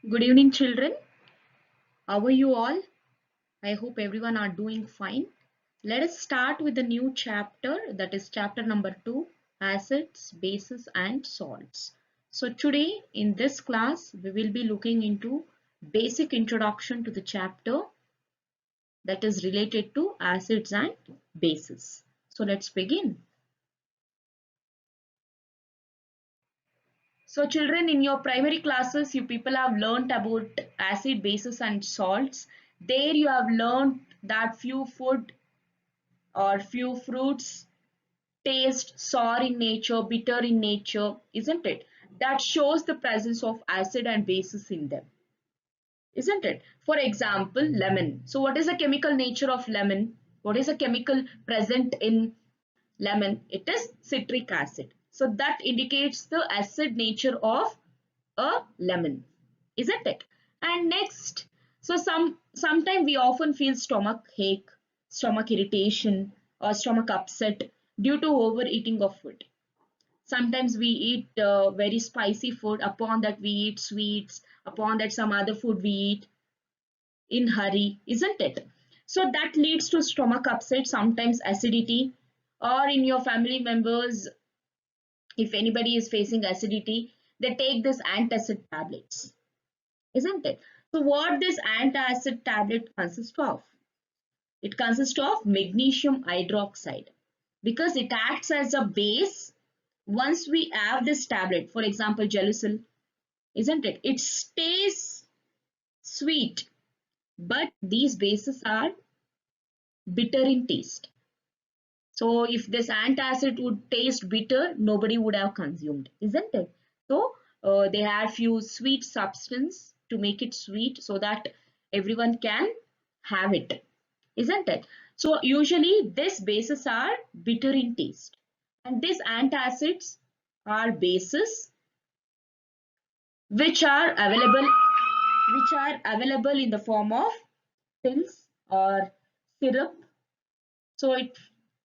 Good evening, children. How are you all? I hope everyone are doing fine. Let us start with the new chapter, that is chapter number 2, acids, bases and salts. So today in this class we will be looking into basic introduction to the chapter that is related to acids and bases. So let's begin. So children, in your primary classes, you people have learnt about acid, bases and salts. There you have learnt that few food or few fruits taste sour in nature, bitter in nature, isn't it? That shows the presence of acid and bases in them, isn't it? For example, lemon. So what is the chemical nature of lemon? What is the chemical present in lemon? It is citric acid. So that indicates the acid nature of a lemon, isn't it? And next, so sometimes we often feel stomach ache, stomach irritation, or stomach upset due to overeating of food. Sometimes we eat very spicy food. Upon that, we eat sweets. Upon that, some other food we eat in hurry, isn't it? So that leads to stomach upset, sometimes acidity, or in your family members, if anybody is facing acidity, they take this antacid tablets, isn't it? So what this antacid tablet consists of? It consists of magnesium hydroxide because it acts as a base. Once we have this tablet, for example, Gelusil, isn't it? It stays sweet, but these bases are bitter in taste. So if this antacid would taste bitter, nobody would have consumed, isn't it? So they add few sweet substance to make it sweet so that everyone can have it, isn't it? So usually these bases are bitter in taste, and these antacids are bases which are available in the form of pills or syrup. So it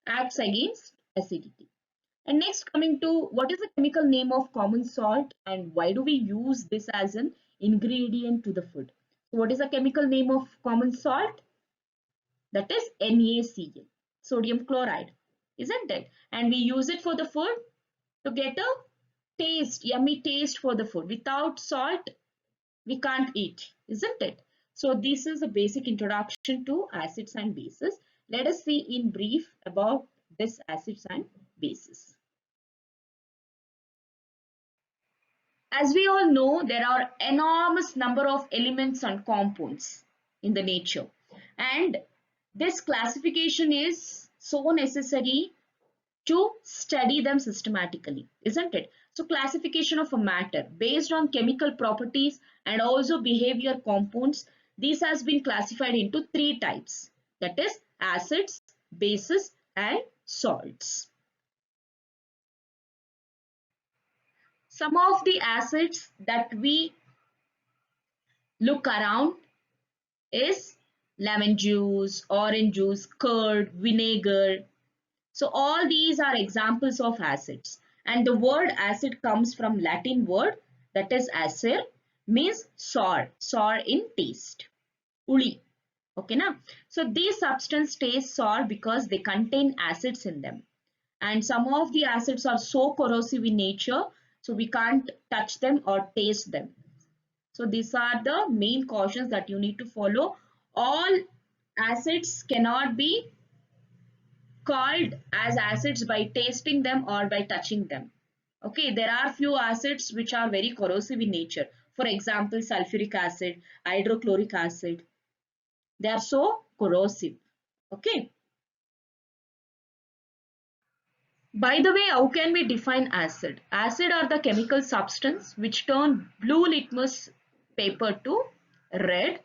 acts against acidity. And next, coming to what is the chemical name of common salt and why do we use this as an ingredient to the food? So what is the chemical name of common salt? That is NaCl, sodium chloride, isn't it? And we use it for the food to get a taste, yummy taste for the food. Without salt, we can't eat, isn't it? So this is a basic introduction to acids and bases. Let us see in brief about this acids and bases. As we all know, there are enormous number of elements and compounds in the nature, and this classification is so necessary to study them systematically, isn't it? So classification of a matter based on chemical properties and also behavior compounds, this has been classified into three types, that is acids, bases and salts. Some of the acids that we look around is lemon juice, orange juice, curd, vinegar. So all these are examples of acids. And the word acid comes from Latin word that is acer, means sour, sour in taste. Uli. Okay, na? So these substances taste sour because they contain acids in them. And some of the acids are so corrosive in nature, so we can't touch them or taste them. So these are the main cautions that you need to follow. All acids cannot be called as acids by tasting them or by touching them. Okay, there are few acids which are very corrosive in nature. For example, sulfuric acid, hydrochloric acid. They are so corrosive. Okay. By the way, how can we define acid? Acid are the chemical substance which turn blue litmus paper to red,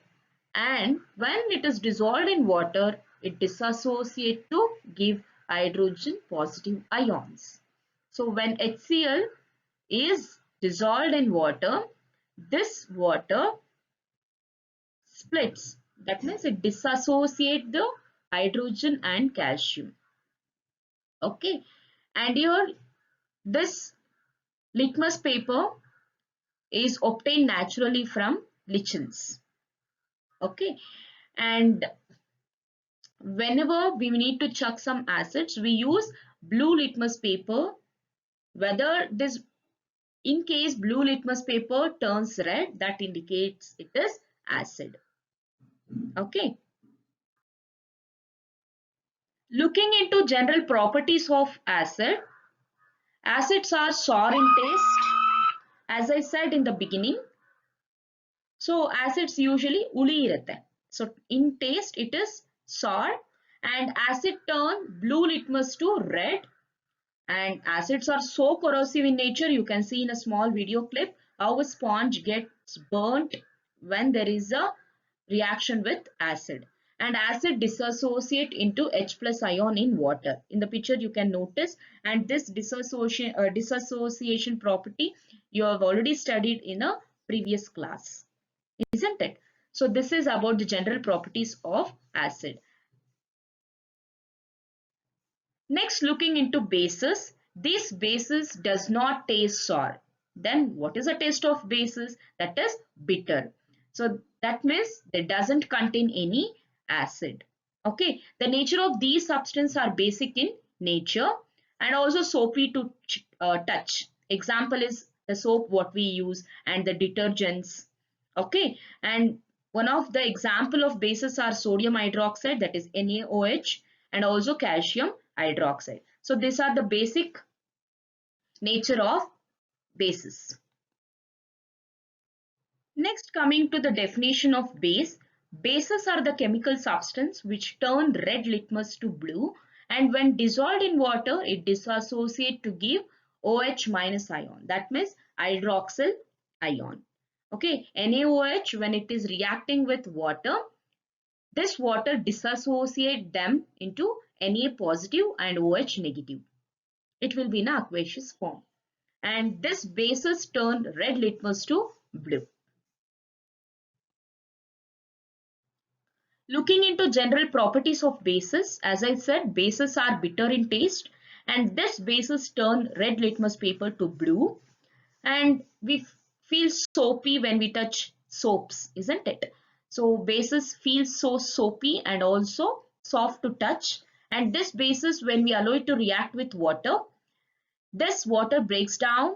and when it is dissolved in water, it dissociates to give hydrogen positive ions. So when HCl is dissolved in water, this water splits. That means it dissociates the hydrogen and calcium. Okay. And here this litmus paper is obtained naturally from lichens. Okay, and whenever we need to check some acids, we use blue litmus paper. Whether this, in case blue litmus paper turns red, that indicates it is acid. Okay. Looking into general properties of acid, acids are sour in taste, as I said in the beginning. So acids usually uli irutte. So in taste it is sour, and acid turn blue litmus to red, and acids are so corrosive in nature. You can see in a small video clip how a sponge gets burnt when there is a reaction with acid. And acid dissociate into H plus ion in water. In the picture you can notice, and this dissociation property you have already studied in a previous class, isn't it? So this is about the general properties of acid. Next, looking into bases. This bases does not taste sour. Then what is the taste of bases? That is bitter. So that means it doesn't contain any acid. Okay, the nature of these substances are basic in nature and also soapy to touch. Example is the soap what we use and the detergents. Okay, and one of the example of bases are sodium hydroxide, that is NaOH, and also calcium hydroxide. So these are the basic nature of bases. Next, coming to the definition of base. Bases are the chemical substance which turn red litmus to blue, and when dissolved in water it dissociates to give OH minus ion, that means hydroxyl ion. Okay, NaOH, when it is reacting with water, this water dissociate them into Na positive and OH negative. It will be in aqueous form. And this bases turn red litmus to blue. Looking into general properties of bases, as I said, bases are bitter in taste, and this bases turn red litmus paper to blue, and we feel soapy when we touch soaps, isn't it? So bases feel so soapy and also soft to touch, and this bases, when we allow it to react with water, this water breaks down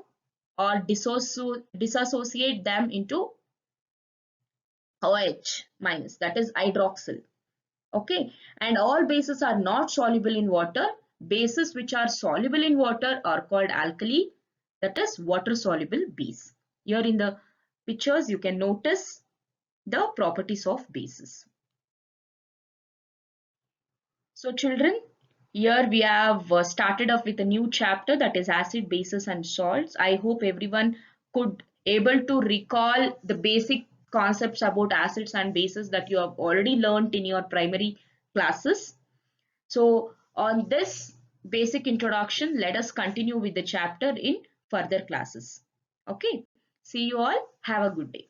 or dissociate them into OH minus, that is hydroxyl. Okay, and all bases are not soluble in water. Bases which are soluble in water are called alkali, that is water soluble base. Here in the pictures you can notice the properties of bases. So children, here we have started off with a new chapter, that is acid, bases and salts. I hope everyone could able to recall the basic concepts about acids and bases that you have already learned in your primary classes. So on this basic introduction, let us continue with the chapter in further classes. Okay, see you all. Have a good day.